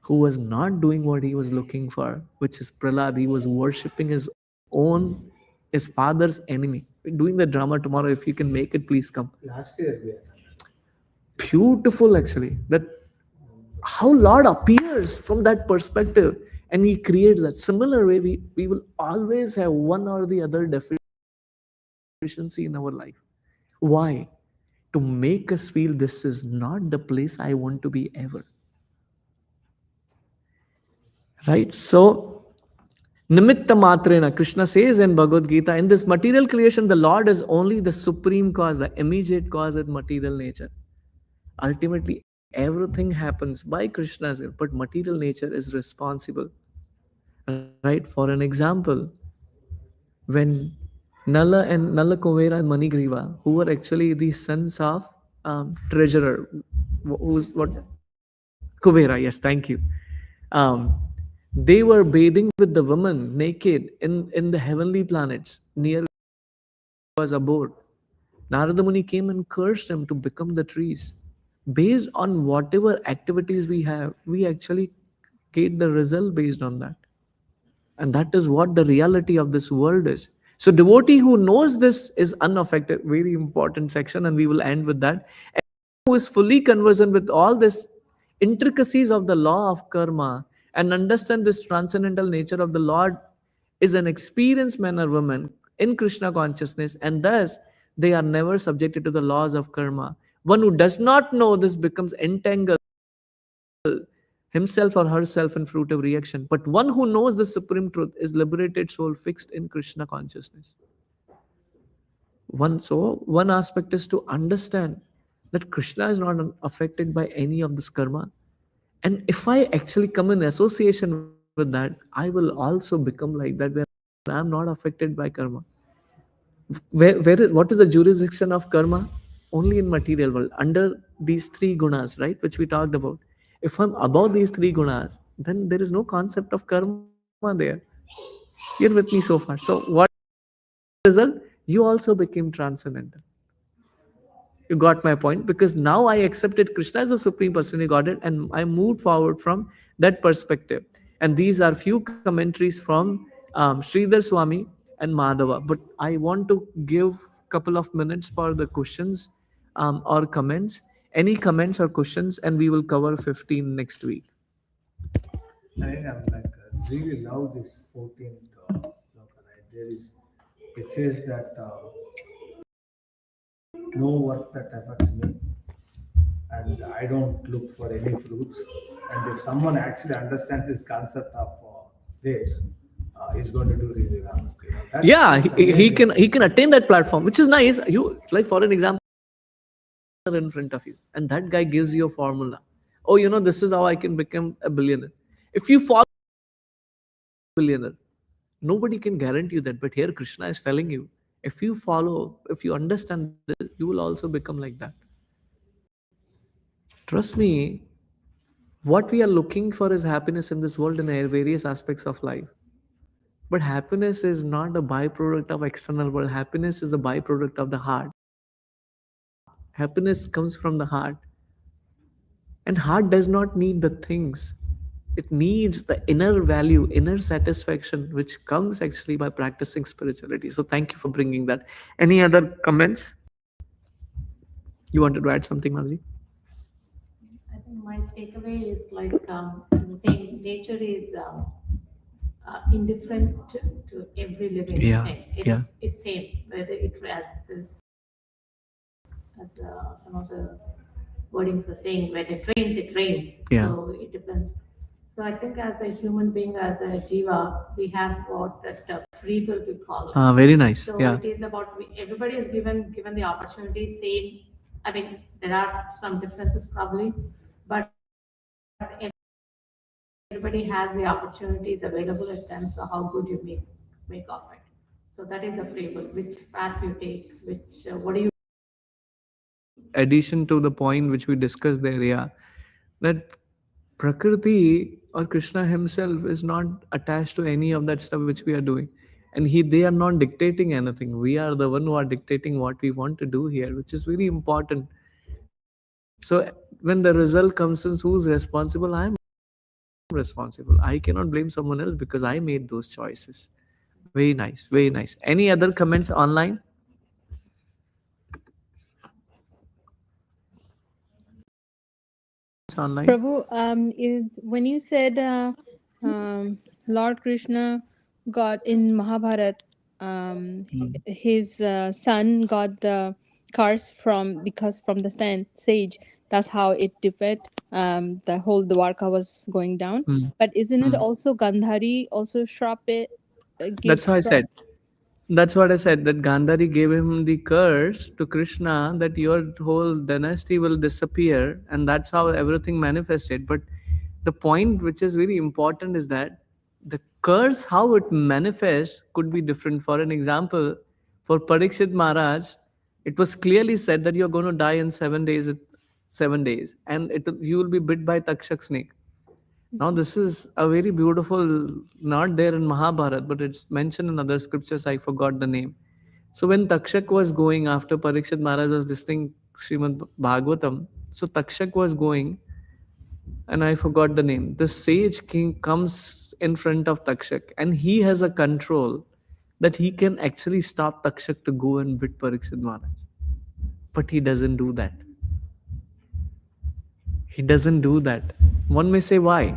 who was not doing what he was looking for, which is Prahlad. He was worshipping his father's enemy. We're doing the drama tomorrow. If you can make it, please come. Last year we had. Beautiful, actually. That how Lord appears from that perspective, and he creates that. Similar way, we will always have one or the other deficiency in our life. Why? To make us feel this is not the place I want to be ever. Right? So, Nimitta Matrena, Krishna says in Bhagavad Gita, in this material creation, the Lord is only the supreme cause, the immediate cause of material nature. Ultimately, everything happens by Krishna's will, but material nature is responsible. Right? For an example, when Nala Kovera and Manigriva, who were actually the sons of treasurer, who's what? Kovera, yes, thank you. They were bathing with the women naked in the heavenly planets near was abode. Narada Muni came and cursed them to become the trees. Based on whatever activities we have, we actually get the result based on that. And that is what the reality of this world is. So devotee who knows this is unaffected. Very important section, and we will end with that. And who is fully conversant with all this intricacies of the law of karma and understand this transcendental nature of the Lord is an experienced man or woman in Krishna consciousness, and thus they are never subjected to the laws of karma. One who does not know this becomes entangled himself or herself in fruitive reaction. But one who knows the supreme truth is liberated soul fixed in Krishna consciousness. One aspect is to understand that Krishna is not affected by any of this karma. And if I actually come in association with that, I will also become like that, where I'm not affected by karma. What is the jurisdiction of karma? Only in material world, under these three gunas, right, which we talked about. If I'm above these three gunas, then there is no concept of karma there. You're with me so far. So what result? You also became transcendental. You got my point, because now I accepted Krishna as a supreme personality godhead, and I moved forward from that perspective. And these are few commentaries from Sridhar Swami and Madhava. But I want to give couple of minutes for the questions or comments. Any comments or questions, and we will cover 15 next week. I think I'm like really love this 14th sloka, right? It says that no work that affects me, and I don't look for any fruits. And if someone actually understands this concept of this, is going to do really well. Yeah, That's he amazing. can attain that platform, which is nice. You, like, for an example, in front of you, and that guy gives you a formula. Oh, this is how I can become a billionaire. If you follow billionaire, nobody can guarantee you that. But here Krishna is telling you, if you follow, if you understand this, you will also become like that. Trust me, what we are looking for is happiness in this world in various aspects of life. But happiness is not a byproduct of external world. Happiness is a byproduct of the heart. Happiness comes from the heart. And heart does not need the things. It needs the inner value, inner satisfaction, which comes actually by practicing spirituality. So thank you for bringing that. Any other comments? You wanted to add something, Marzi? I think my takeaway is like saying nature is indifferent to every living Yeah, thing. yeah. It's same whether it has this, as some of the wordings were saying, when it rains, it rains. Yeah. So it depends. So I think as a human being, as a jiva, we have what that free will we call it. Very nice. So Yeah. it is about everybody is given the opportunity. Same. I mean, there are some differences probably, but everybody has the opportunities available at them. So how good you make of it. So that is a free will. Which path you take, which what do you Addition to the point which we discussed there, yeah, that Prakriti or Krishna himself is not attached to any of that stuff which we are doing. And they are not dictating anything. We are the one who are dictating what we want to do here, which is very important. So when the result comes in, who's responsible? I'm responsible. I cannot blame someone else because I made those choices. Very nice, very nice. Any other comments online? Online? Prabhu, when you said Lord Krishna got in Mahabharat, his son got the curse because from the sage. That's how it defeated. The whole Dwarka was going down. Mm. But isn't it Mm. also Gandhari also shrap it? Give That's how I shrap? said. That's what I said, that Gandhari gave him the curse to Krishna that your whole dynasty will disappear, and that's how everything manifested. But the point which is very important is that the curse, how it manifests, could be different. For an example, for Parikshit Maharaj, it was clearly said that you're going to die in 7 days, 7 days, and you will be bit by Takshak snake. Now, this is a very beautiful, not there in Mahabharata, but it's mentioned in other scriptures. I forgot the name. So, when Takshak was going after Parikshit Maharaj was listening Srimad Bhagavatam, so Takshak was going, and I forgot the name. The sage king comes in front of Takshak, and he has a control that he can actually stop Takshak to go and bid Parikshit Maharaj. But he doesn't do that. He doesn't do that. One may say, why?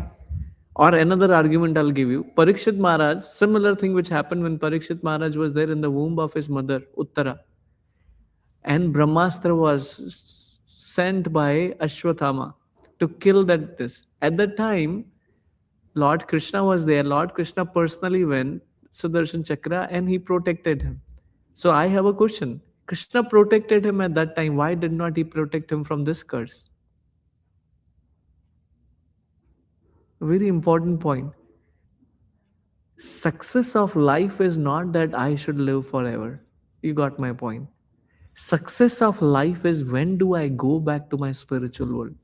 Or another argument I'll give you. Parikshit Maharaj, similar thing which happened when Parikshit Maharaj was there in the womb of his mother, Uttara. And Brahmastra was sent by Ashwathama. to kill that this. At that time, Lord Krishna was there. Lord Krishna personally went Sudarshan Chakra and he protected him. So I have a question. Krishna protected him at that time. Why did not he protect him from this curse? A very important point. Success of life is not that I should live forever. You got my point. Success of life is when do I go back to my spiritual world?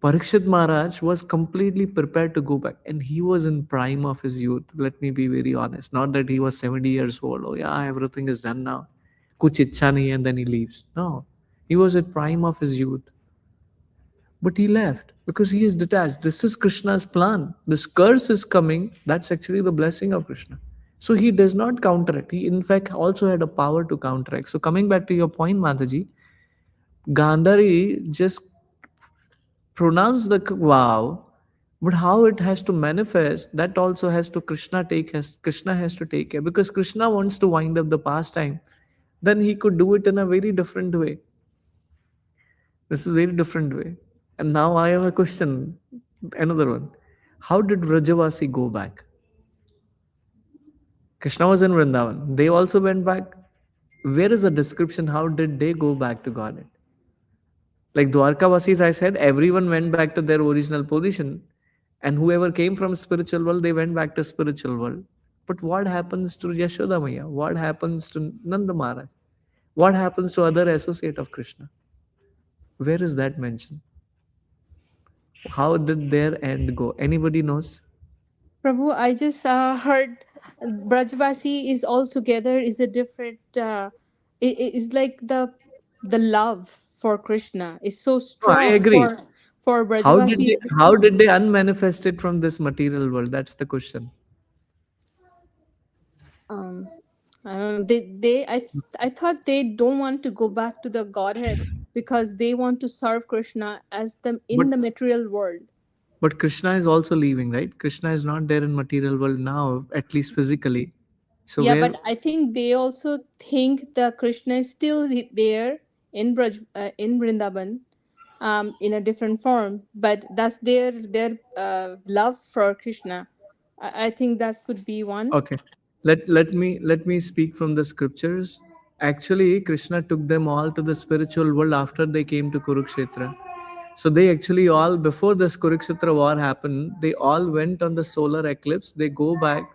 Parikshit Maharaj was completely prepared to go back, and he was in prime of his youth. Let me be very honest. Not that he was 70 years old. Oh yeah, everything is done now. Kuch ichha nahi, and then he leaves. No, he was at prime of his youth, but he left because he is detached. This is Krishna's plan. This curse is coming. That's actually the blessing of Krishna. So he does not counteract. He in fact also had a power to counteract. So coming back to your point, Mataji, Gandhari just pronounce the vow, but how it has to manifest, that also has to Krishna has to take care, because Krishna wants to wind up the pastime. Then he could do it in a very different way. This is very different way. And now I have a question, another one. How did Vrajavasi go back? Krishna was in Vrindavan. They also went back. Where is the description? How did they go back to Godhead? Like Dwarkavasis, I said, everyone went back to their original position. And whoever came from spiritual world, they went back to spiritual world. But what happens to Yashoda Maya? What happens to Nanda Maharaj? What happens to other associate of Krishna? Where is that mentioned? How did their end go? Anybody knows? Prabhu, I just heard Brajvasi is all together is a different. Is like the love for Krishna is so No, I strong agree. for How did Brajvasi. they how did they unmanifest it from this material world? That's the question. Um, I thought they don't want to go back to the Godhead because they want to serve Krishna as them But in the material world. but Krishna is also leaving, right? Krishna is not there in material world now, at least physically. So Yeah, where but I think they also think the Krishna is still there in in Vrindavan, in a different form. But that's their love for Krishna. I think that could be one. okay. Let me speak from the scriptures. Actually, Krishna took them all to the spiritual world after they came to Kurukshetra. So they actually all, before this Kurukshetra war happened, they all went on the solar eclipse. They go back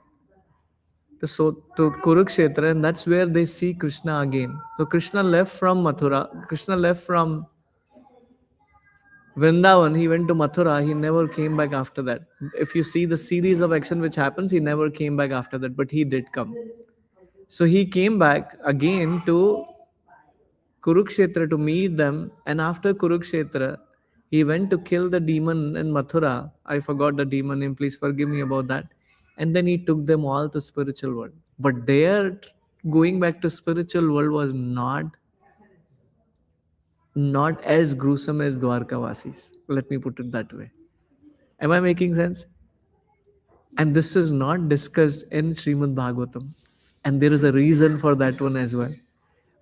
to Kurukshetra, and that's where they see Krishna again. So Krishna left from Mathura. Krishna left from Vrindavan. He went to Mathura. He never came back after that. If you see the series of action which happens, he never came back after that, but he did come. So he came back again to Kurukshetra to meet them, and after Kurukshetra, he went to kill the demon in Mathura. I forgot the demon name, please forgive me about that. And then he took them all to spiritual world. But their going back to spiritual world was not as gruesome as Dwarkavasis. Let me put it that way. Am I making sense? And this is not discussed in Srimad Bhagavatam. And there is a reason for that one as well.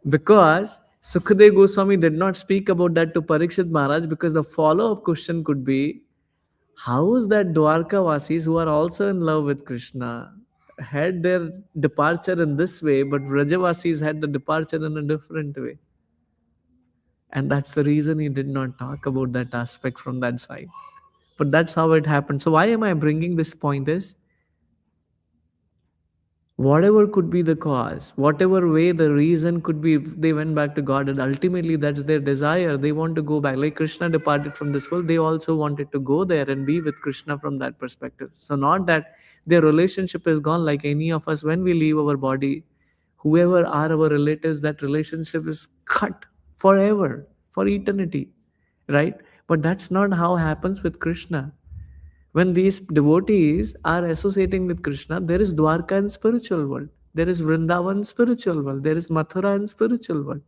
Because Sukhdev Goswami did not speak about that to Parikshit Maharaj, because the follow-up question could be, how is that Dwarkavasis who are also in love with Krishna had their departure in this way, but Vrajavasis had the departure in a different way? And that's the reason he did not talk about that aspect from that side. But that's how it happened. So why am I bringing this point is, whatever could be the cause, whatever way the reason could be, they went back to God, and ultimately that's their desire. They want to go back. Like Krishna departed from this world, they also wanted to go there and be with Krishna from that perspective. So not that their relationship is gone, like any of us when we leave our body, whoever are our relatives, that relationship is cut forever, for eternity, right? But that's not how happens with Krishna. When these devotees are associating with Krishna, there is Dwarka in spiritual world, there is Vrindavan spiritual world, there is Mathura in spiritual world.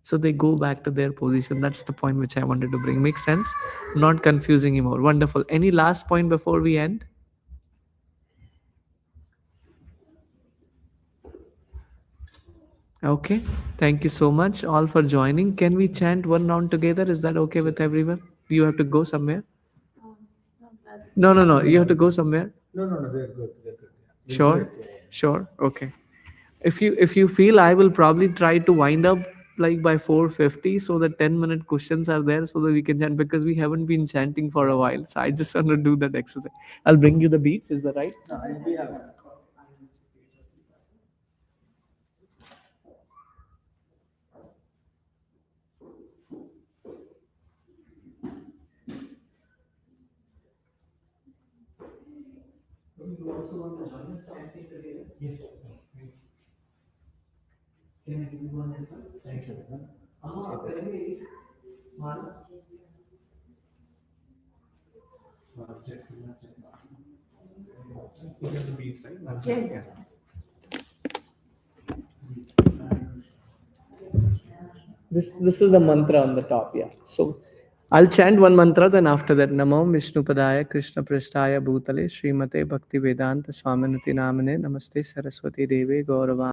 So they go back to their position. That's the point which I wanted to bring. Makes sense? Not confusing you more. Wonderful. Any last point before we end? Okay. Thank you so much all for joining. Can we chant one round together? Is that okay with everyone? Do you have to go somewhere? No, that's No. You have to go somewhere. No, they're good. They're good. Yeah. We'll do Sure. it, yeah. Sure. Okay. If you feel, I will probably try to wind up like by 4:50, so the 10-minute questions are there, so that we can chant, because we haven't been chanting for a while. So I just want to do that exercise. I'll bring you the beats. Is that right? No, I'll be happy. You also want to join us chanting together? Yes. Can I give you one as well? Thank you. Yeah. This is the mantra on the top, yeah. So I'll chant one mantra, then after that, Namo Vishnupadaya Krishna Prasthaya Bhutale Srimate Bhakti Vedanta Swaminati Namane Namaste Saraswati Deve Gaurava